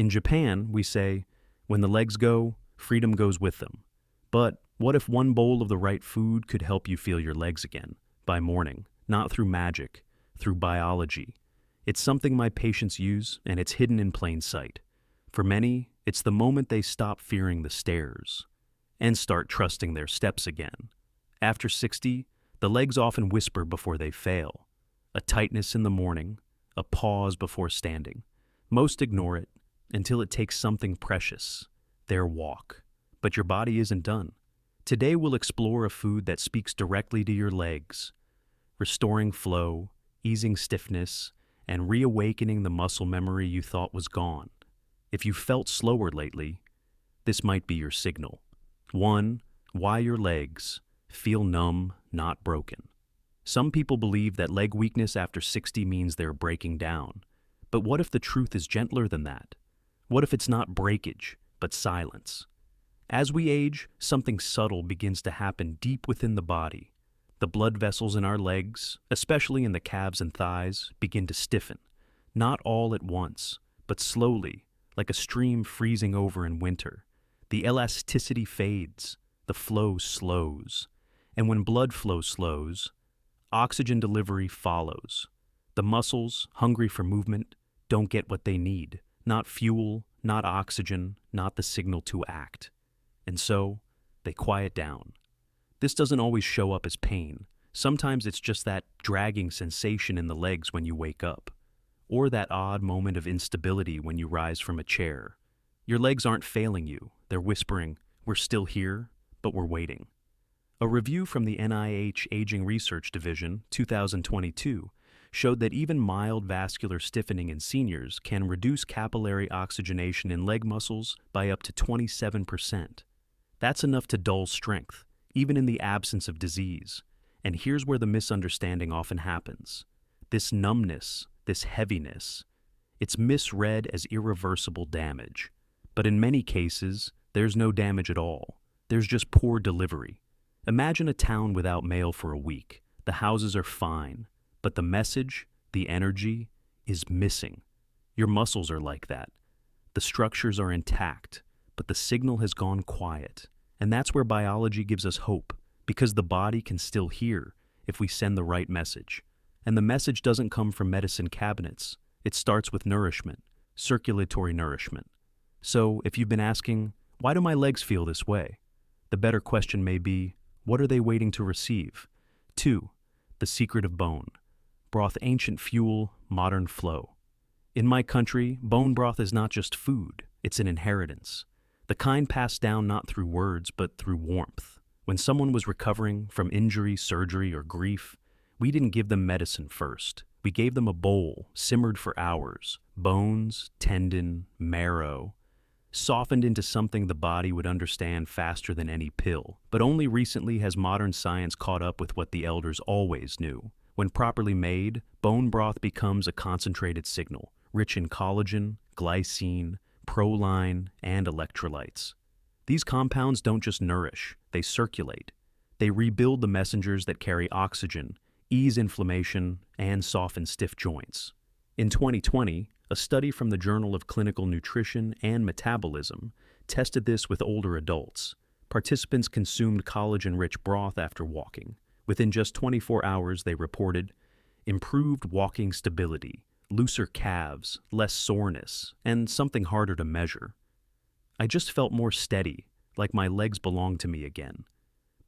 In Japan, we say, when the legs go, freedom goes with them. But what if one bowl of the right food could help you feel your legs again, by morning, not through magic, through biology? It's something my patients use, and it's hidden in plain sight. For many, it's the moment they stop fearing the stairs and start trusting their steps again. After 60, the legs often whisper before they fail. A tightness in the morning, a pause before standing. Most ignore it until it takes something precious, their walk. But your body isn't done. Today we'll explore a food that speaks directly to your legs, restoring flow, easing stiffness, and reawakening the muscle memory you thought was gone. If you felt slower lately, this might be your signal. 1. Why your legs feel numb, not broken. Some people believe that leg weakness after 60 means they're breaking down. But what if the truth is gentler than that? What if it's not breakage, but silence? As we age, something subtle begins to happen deep within the body. The blood vessels in our legs, especially in the calves and thighs, begin to stiffen. Not all at once, but slowly, like a stream freezing over in winter. The elasticity fades, the flow slows. And when blood flow slows, oxygen delivery follows. The muscles, hungry for movement, don't get what they need. Not fuel, not oxygen, not the signal to act. And so, they quiet down. This doesn't always show up as pain. Sometimes it's just that dragging sensation in the legs when you wake up, or that odd moment of instability when you rise from a chair. Your legs aren't failing you. They're whispering, "We're still here, but we're waiting." A review from the NIH Aging Research Division, 2022, showed that even mild vascular stiffening in seniors can reduce capillary oxygenation in leg muscles by up to 27%. That's enough to dull strength, even in the absence of disease. And here's where the misunderstanding often happens. This numbness, this heaviness, it's misread as irreversible damage. But in many cases, there's no damage at all. There's just poor delivery. Imagine a town without mail for a week. The houses are fine, but the message, the energy, is missing. Your muscles are like that. The structures are intact, but the signal has gone quiet. And that's where biology gives us hope, because the body can still hear if we send the right message. And the message doesn't come from medicine cabinets. It starts with nourishment, circulatory nourishment. So if you've been asking, why do my legs feel this way? The better question may be, what are they waiting to receive? 2. The secret of bone. Broth, ancient fuel, modern flow. In my country, bone broth is not just food, it's an inheritance. The kind passed down not through words, but through warmth. When someone was recovering from injury, surgery, or grief, we didn't give them medicine first. We gave them a bowl, simmered for hours, bones, tendon, marrow, softened into something the body would understand faster than any pill. But only recently has modern science caught up with what the elders always knew. When properly made, bone broth becomes a concentrated signal, rich in collagen, glycine, proline, and electrolytes. These compounds don't just nourish, they circulate. They rebuild the messengers that carry oxygen, ease inflammation, and soften stiff joints. In 2020, a study from the Journal of Clinical Nutrition and Metabolism tested this with older adults. Participants consumed collagen-rich broth after walking. Within just 24 hours, they reported improved walking stability, looser calves, less soreness, and something harder to measure. I just felt more steady, like my legs belonged to me again.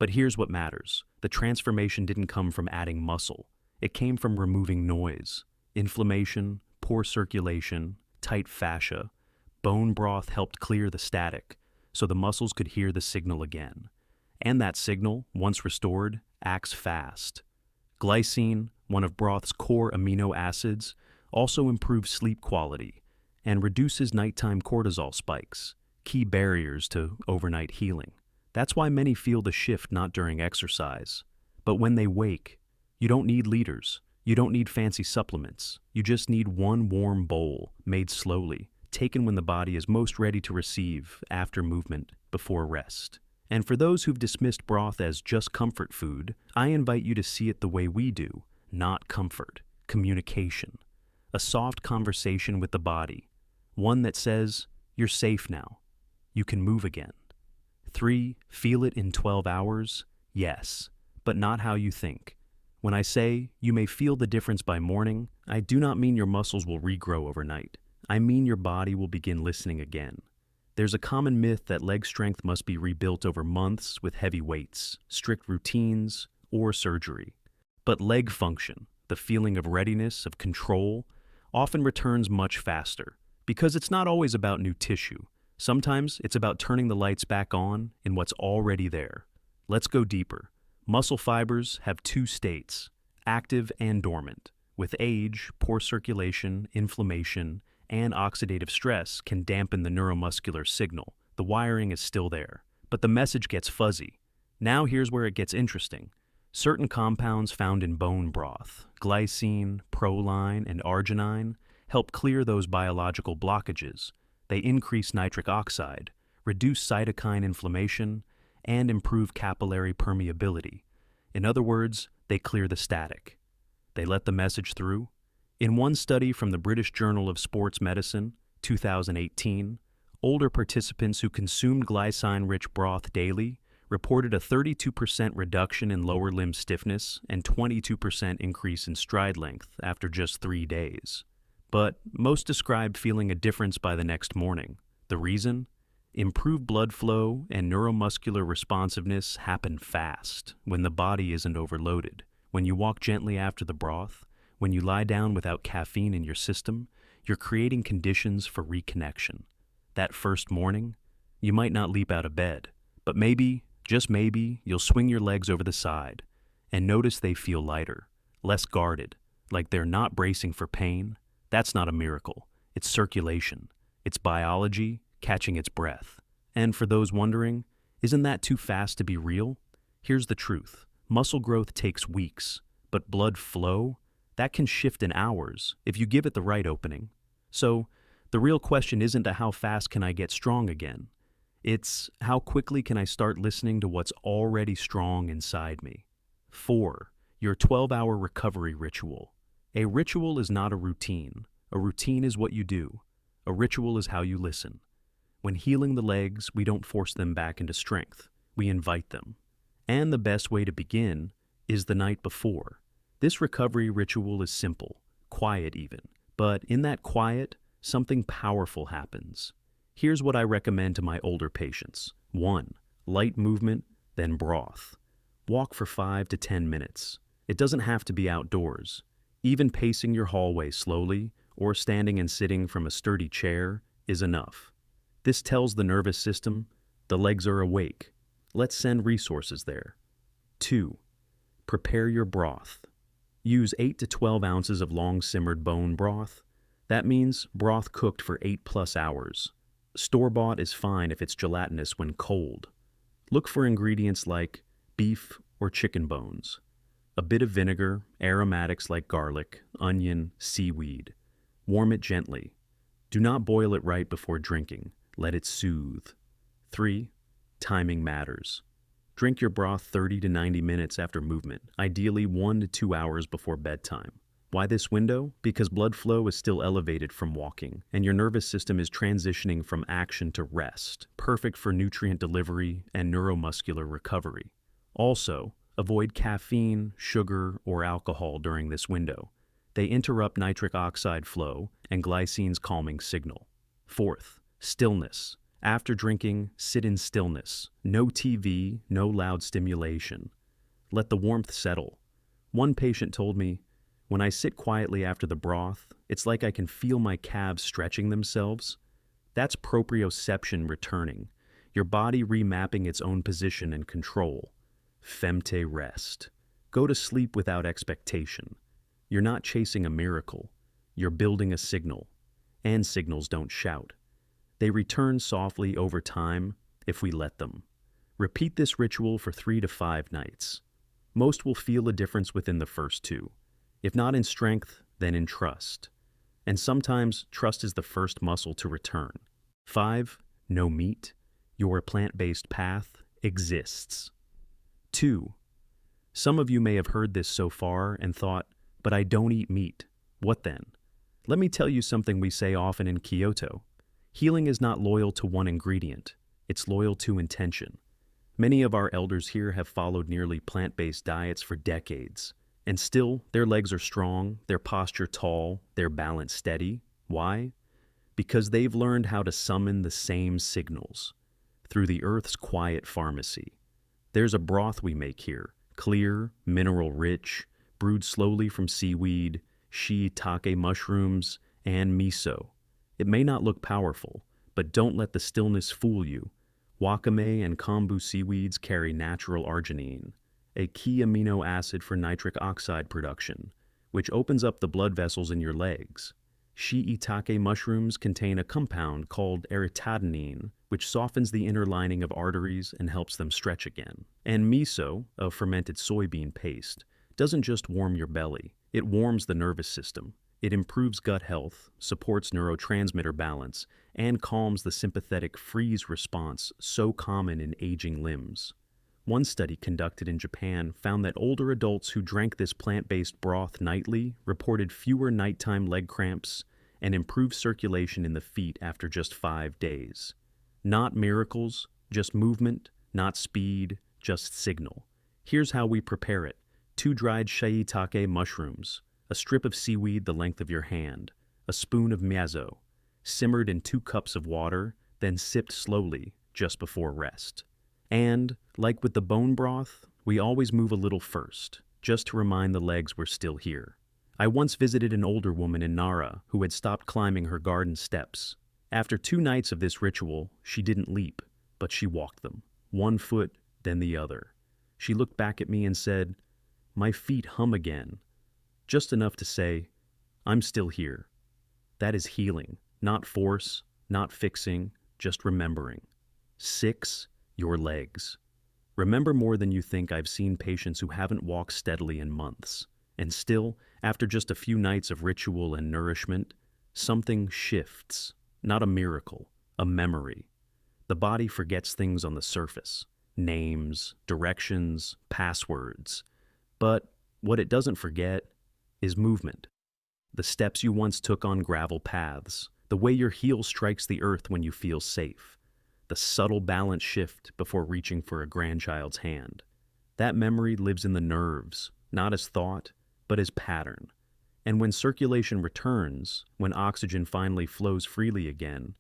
But here's what matters. The transformation didn't come from adding muscle. It came from removing noise, inflammation, poor circulation, tight fascia. Bone broth helped clear the static, so the muscles could hear the signal again. And that signal, once restored, acts fast. Glycine, one of broth's core amino acids, also improves sleep quality and reduces nighttime cortisol spikes, key barriers to overnight healing. That's why many feel the shift not during exercise, but when they wake. You don't need leaders. You don't need fancy supplements. You just need one warm bowl, made slowly, taken when the body is most ready to receive after movement, before rest. And for those who've dismissed broth as just comfort food, I invite you to see it the way we do, not comfort, communication. A soft conversation with the body, One that says, you're safe now. You can move again. 3. Feel it in 12 hours? Yes, but not how you think. When I say you may feel the difference by morning, I do not mean your muscles will regrow overnight. I mean your body will begin listening again. There's a common myth that leg strength must be rebuilt over months with heavy weights, strict routines, or surgery. But leg function, the feeling of readiness, of control, often returns much faster, because it's not always about new tissue. Sometimes it's about turning the lights back on in what's already there. Let's go deeper. Muscle fibers have two states, active and dormant. With age, poor circulation, inflammation, and oxidative stress can dampen the neuromuscular signal. The wiring is still there, but the message gets fuzzy. Now here's where it gets interesting. Certain compounds found in bone broth, glycine, proline, and arginine, help clear those biological blockages. They increase nitric oxide, reduce cytokine inflammation, and improve capillary permeability. In other words, they clear the static. They let the message through. In one study from the British Journal of Sports Medicine, 2018, older participants who consumed glycine-rich broth daily reported a 32% reduction in lower limb stiffness and 22% increase in stride length after just 3 days. But most described feeling a difference by the next morning. The reason? Improved blood flow and neuromuscular responsiveness happen fast when the body isn't overloaded. When you walk gently after the broth, when you lie down without caffeine in your system, you're creating conditions for reconnection. That first morning, you might not leap out of bed, but maybe, just maybe, you'll swing your legs over the side and notice they feel lighter, less guarded, like they're not bracing for pain. That's not a miracle. It's circulation. It's biology catching its breath. And for those wondering, isn't that too fast to be real? Here's the truth. Muscle growth takes weeks, but blood flow, that can shift in hours if you give it the right opening. So, the real question isn't how fast can I get strong again? It's how quickly can I start listening to what's already strong inside me? 4. Your 12-hour recovery ritual. A ritual is not a routine. A routine is what you do. A ritual is how you listen. When healing the legs, we don't force them back into strength. We invite them. And the best way to begin is the night before. This recovery ritual is simple, quiet even. But in that quiet, something powerful happens. Here's what I recommend to my older patients. 1. Light movement, then broth. Walk for 5 to 10 minutes. It doesn't have to be outdoors. Even pacing your hallway slowly or standing and sitting from a sturdy chair is enough. This tells the nervous system, the legs are awake. Let's send resources there. 2. Prepare your broth. Use 8 to 12 ounces of long-simmered bone broth. That means broth cooked for 8+ hours. Store-bought is fine if it's gelatinous when cold. Look for ingredients like beef or chicken bones. A bit of vinegar, aromatics like garlic, onion, seaweed. Warm it gently. Do not boil it right before drinking. Let it soothe. 3. Timing matters. Drink your broth 30 to 90 minutes after movement, ideally 1 to 2 hours before bedtime. Why this window? Because blood flow is still elevated from walking, and your nervous system is transitioning from action to rest, perfect for nutrient delivery and neuromuscular recovery. Also, avoid caffeine, sugar, or alcohol during this window. They interrupt nitric oxide flow and glycine's calming signal. 4th, stillness. After drinking, sit in stillness. No TV, no loud stimulation. Let the warmth settle. One patient told me, when I sit quietly after the broth, it's like I can feel my calves stretching themselves. That's proprioception returning, your body remapping its own position and control. Femte rest. Go to sleep without expectation. You're not chasing a miracle. You're building a signal. And signals don't shout. They return softly over time if we let them. Repeat this ritual for 3 to 5 nights. Most will feel a difference within the first 2. If not in strength, then in trust. And sometimes trust is the first muscle to return. 5. No meat. Your plant-based path exists. 2. Some of you may have heard this so far and thought, but I don't eat meat. What then? Let me tell you something we say often in Kyoto. Healing is not loyal to one ingredient, it's loyal to intention. Many of our elders here have followed nearly plant-based diets for decades, and still their legs are strong, their posture tall, their balance steady. Why? Because they've learned how to summon the same signals through the earth's quiet pharmacy. There's a broth we make here, clear, mineral-rich, brewed slowly from seaweed, shiitake mushrooms, and miso. It may not look powerful, but don't let the stillness fool you. Wakame and kombu seaweeds carry natural arginine, a key amino acid for nitric oxide production, which opens up the blood vessels in your legs. Shiitake mushrooms contain a compound called erythadinine, which softens the inner lining of arteries and helps them stretch again. And miso, a fermented soybean paste, doesn't just warm your belly, it warms the nervous system. It improves gut health, supports neurotransmitter balance, and calms the sympathetic freeze response so common in aging limbs. One study conducted in Japan found that older adults who drank this plant-based broth nightly reported fewer nighttime leg cramps and improved circulation in the feet after just 5 days. Not miracles, just movement, not speed, just signal. Here's how we prepare it. 2 dried shiitake mushrooms, a strip of seaweed the length of your hand, a spoon of miso, simmered in 2 cups of water, then sipped slowly just before rest. And, like with the bone broth, we always move a little first, just to remind the legs we're still here. I once visited an older woman in Nara who had stopped climbing her garden steps. After 2 nights of this ritual, she didn't leap, but she walked them, 1 foot, then the other. She looked back at me and said, "My feet hum again," just enough to say, "I'm still here." That is healing, not force, not fixing, just remembering. 6. Your legs. Remember more than you think. I've seen patients who haven't walked steadily in months, and still, after just a few nights of ritual and nourishment, something shifts. Not a miracle, a memory. The body forgets things on the surface, names, directions, passwords. But what it doesn't forget is movement. The steps you once took on gravel paths, the way your heel strikes the earth when you feel safe, the subtle balance shift before reaching for a grandchild's hand. That memory lives in the nerves, not as thought, but as pattern. And when circulation returns, when oxygen finally flows freely again,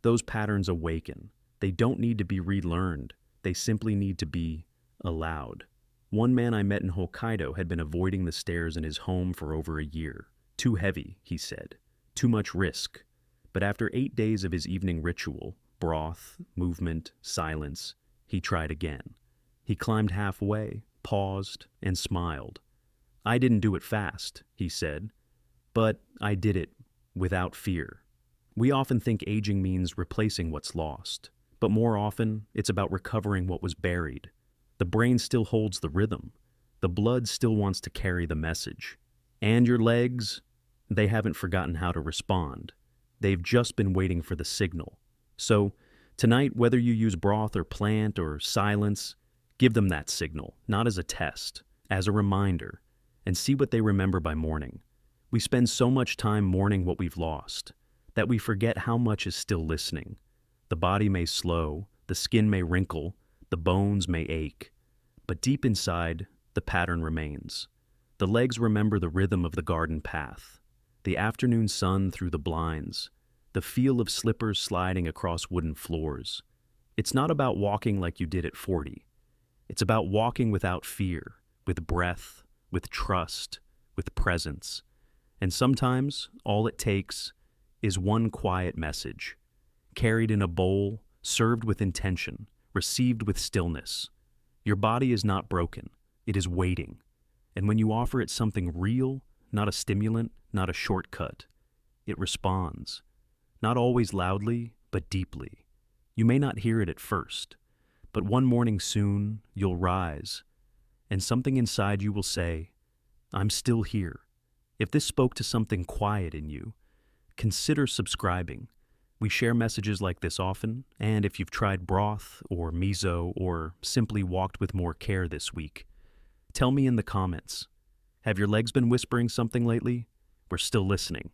those patterns awaken. They don't need to be relearned. They simply need to be allowed. One man I met in Hokkaido had been avoiding the stairs in his home for over a year. Too heavy, he said. Too much risk. But after 8 days of his evening ritual, broth, movement, silence, he tried again. He climbed halfway, paused, and smiled. "I didn't do it fast," he said, "but I did it without fear." We often think aging means replacing what's lost, but more often it's about recovering what was buried. The brain still holds the rhythm. The blood still wants to carry the message. And your legs, they haven't forgotten how to respond. They've just been waiting for the signal. So, tonight, whether you use broth or plant or silence, give them that signal, not as a test, as a reminder, and see what they remember by morning. We spend so much time mourning what we've lost that we forget how much is still listening. The body may slow, the skin may wrinkle, the bones may ache, but deep inside, the pattern remains. The legs remember the rhythm of the garden path, the afternoon sun through the blinds, the feel of slippers sliding across wooden floors. It's not about walking like you did at 40. It's about walking without fear, with breath, with trust, with presence. And sometimes, all it takes is one quiet message, carried in a bowl, served with intention, received with stillness. Your body is not broken, it is waiting. And when you offer it something real, not a stimulant, not a shortcut, it responds. Not always loudly, but deeply. You may not hear it at first, but one morning soon, you'll rise, and something inside you will say, "I'm still here." If this spoke to something quiet in you, consider subscribing. We share messages like this often, and if you've tried broth or miso or simply walked with more care this week, tell me in the comments. Have your legs been whispering something lately? We're still listening.